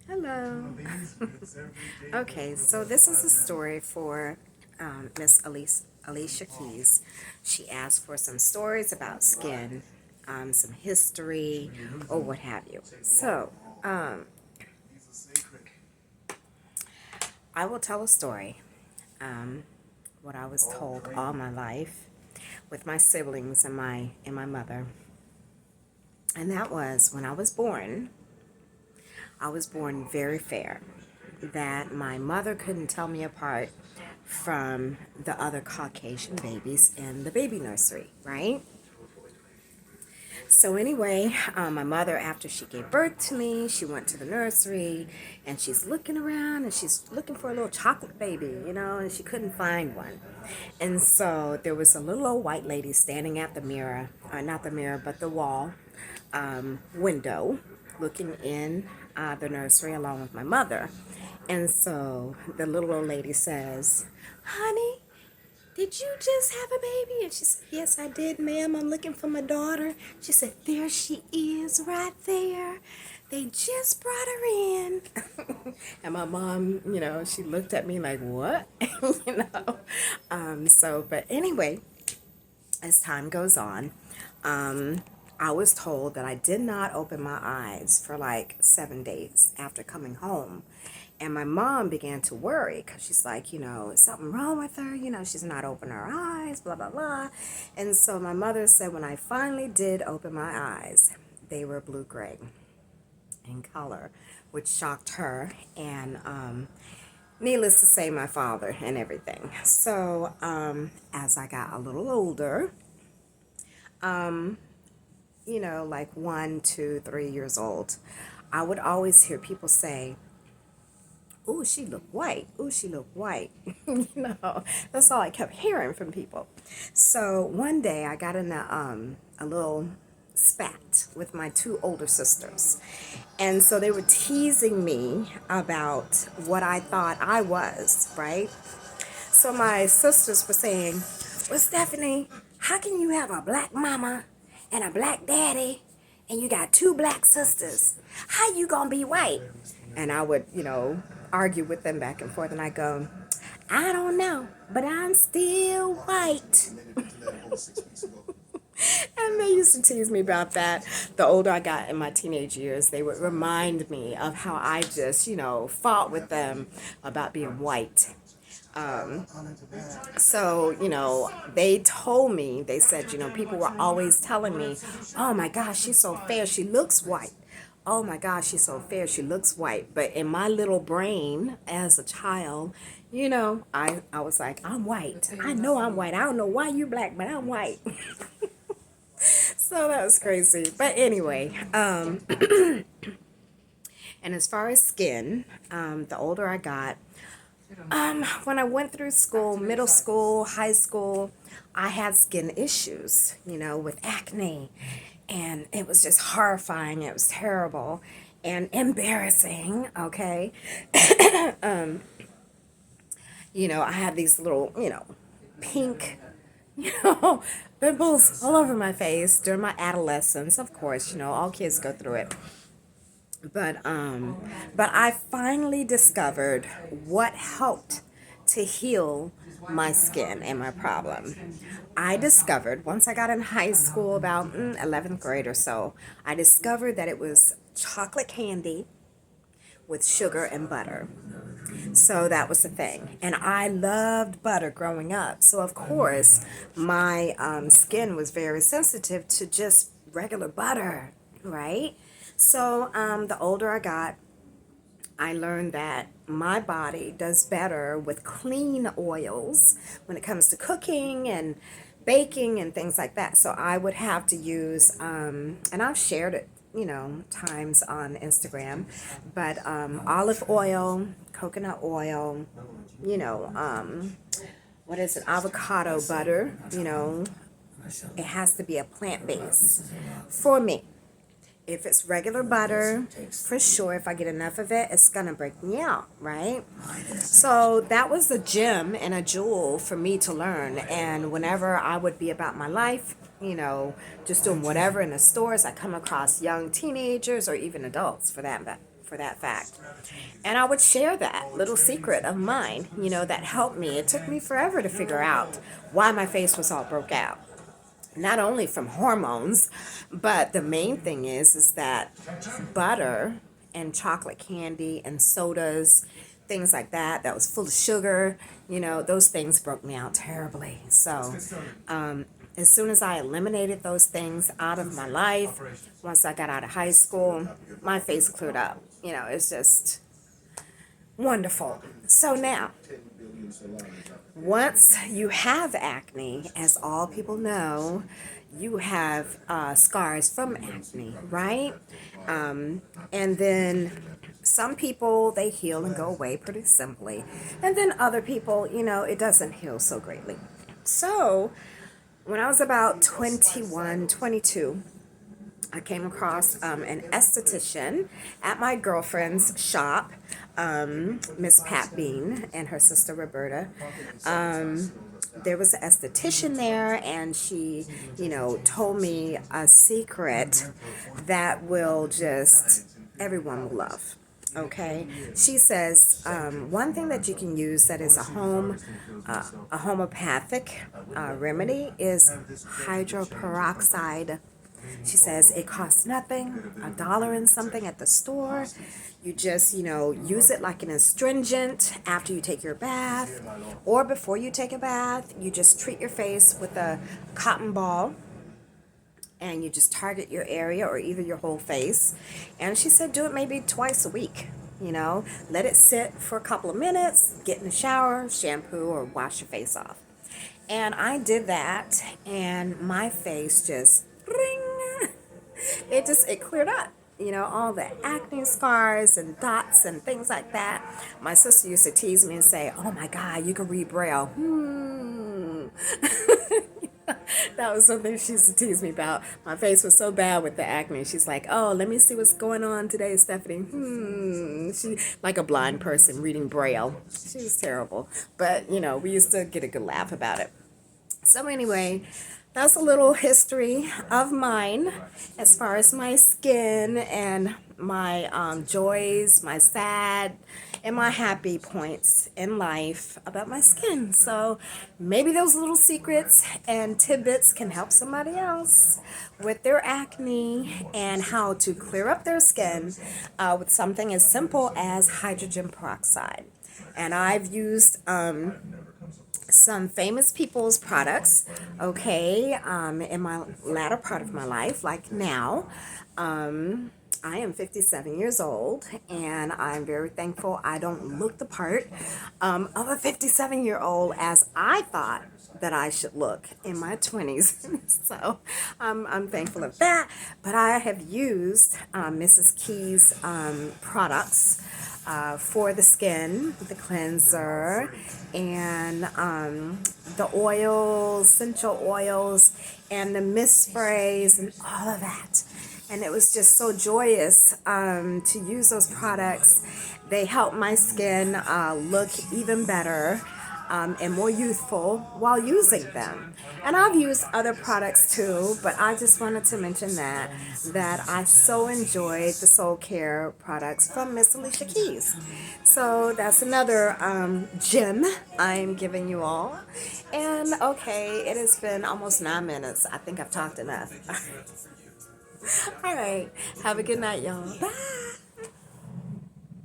Hello. Okay, so this is a story for Miss Alicia Keys. She asked for some stories about skin, some history, or what have you. So, I will tell a story, what I was told all my life with my siblings and my mother. And that was when I was born. I was born very fair, that my mother couldn't tell me apart from the other Caucasian babies in the baby nursery, right? So anyway, my mother, after she gave birth to me, she went to the nursery and she's looking around and she's looking for a little chocolate baby, and she couldn't find one. And so there was a little old white lady standing at the mirror, not the mirror, but the wall window, looking in the nursery along with my mother. And so the little old lady says, "Honey, did you just have a baby?" And she said, "Yes, I did, ma'am. I'm looking for my daughter." She said, "There she is right there. They just brought her in." And my mom, she looked at me like, "What?" But anyway, as time goes on, I was told that I did not open my eyes for like 7 days after coming home. And my mom began to worry because she's like, is something wrong with her? She's not opening her eyes, blah, blah, blah. And so my mother said when I finally did open my eyes, they were blue-gray in color, which shocked her. And needless to say, my father and everything. So as I got a little older, like 1, 2, 3 years old, I would always hear people say, "Ooh, she look white. Ooh, she look white." That's all I kept hearing from people. So one day I got in a little spat with my 2 older sisters. And so they were teasing me about what I thought I was, right? So my sisters were saying, "Well, Stephanie, how can you have a black mama and a black daddy and you got 2 black sisters? How you gonna be white?" And I would, argue with them back and forth, and I go, "I don't know, but I'm still white." And they used to tease me about that. The older I got in my teenage years, they would remind me of how I just, fought with them about being white. They told me, they said, people were always telling me, "Oh my gosh, she's so fair, she looks white. Oh my gosh, she's so fair, she looks white." But in my little brain as a child, I was like, "I'm white. I know I'm white. I don't know why you black, but I'm white." So that was crazy. But anyway, and as far as skin, the older I got, when I went through school, middle school, high school, I had skin issues, with acne. And it was just horrifying. It was terrible and embarrassing, okay? I had these little, pink, pimples all over my face during my adolescence. Of course, all kids go through it. But I finally discovered what helped to heal my skin and my problem. I discovered once I got in high school, about 11th grade or so, I discovered that it was chocolate candy with sugar and butter. So that was the thing. And I loved butter growing up. So of course, my skin was very sensitive to just regular butter, right? So the older I got, I learned that my body does better with clean oils when it comes to cooking and baking and things like that. So I would have to use, and I've shared it, times on Instagram, but olive oil, coconut oil, what is it, avocado butter, it has to be a plant-based for me. If it's regular butter, for sure, if I get enough of it, it's going to break me out, right? So that was a gem and a jewel for me to learn. And whenever I would be about my life, just doing whatever in the stores, I come across young teenagers or even adults for that fact. And I would share that little secret of mine, that helped me. It took me forever to figure out why my face was all broke out. Not only from hormones, but the main thing is that butter and chocolate candy and sodas, things like that was full of sugar, those things broke me out terribly. So as soon as I eliminated those things out of my life, once I got out of high school, my face cleared up. It's just wonderful. So now, once you have acne, as all people know, you have scars from acne, right? And then some people, they heal and go away pretty simply. And then other people, it doesn't heal so greatly. So when I was about 21, 22, I came across an esthetician at my girlfriend's shop, Miss Pat Bean and her sister Roberta. There was an esthetician there, and she, told me a secret that will just, everyone will love. Okay, she says one thing that you can use that is a homeopathic remedy is hydroperoxide. She says it costs nothing, $1 and something at the store. You just, use it like an astringent after you take your bath or before you take a bath. You just treat your face with a cotton ball and you just target your area or either your whole face. And she said do it maybe twice a week. Let it sit for a couple of minutes, get in the shower, shampoo, or wash your face off. And I did that, and my face just, ring, it cleared up. All the acne scars and dots and things like that. My sister used to tease me and say, oh my God, you can read Braille. That was something she used to tease me about. My face was so bad with the acne. She's like, oh, let me see what's going on today, Stephanie. She like a blind person reading Braille. She was terrible. But, we used to get a good laugh about it. So anyway, that's a little history of mine as far as my skin and my joys, my sad, and my happy points in life about my skin. So maybe those little secrets and tidbits can help somebody else with their acne and how to clear up their skin with something as simple as hydrogen peroxide. And I've used some famous people's products, okay, in my latter part of my life, like now. I am 57 years old, and I'm very thankful I don't look the part of a 57-year-old as I thought that I should look in my 20s. So I'm thankful of that. But I have used Mrs. Key's products for the skin, the cleanser, and the oils, essential oils, and the mist sprays, and all of that. And it was just so joyous to use those products. They help my skin look even better and more youthful while using them. And I've used other products too, but I just wanted to mention that I so enjoyed the soul care products from Miss Alicia Keys. So that's another gem I'm giving you all. And okay, it has been almost 9 minutes. I think I've talked enough. All right. Have a good night, y'all. Bye.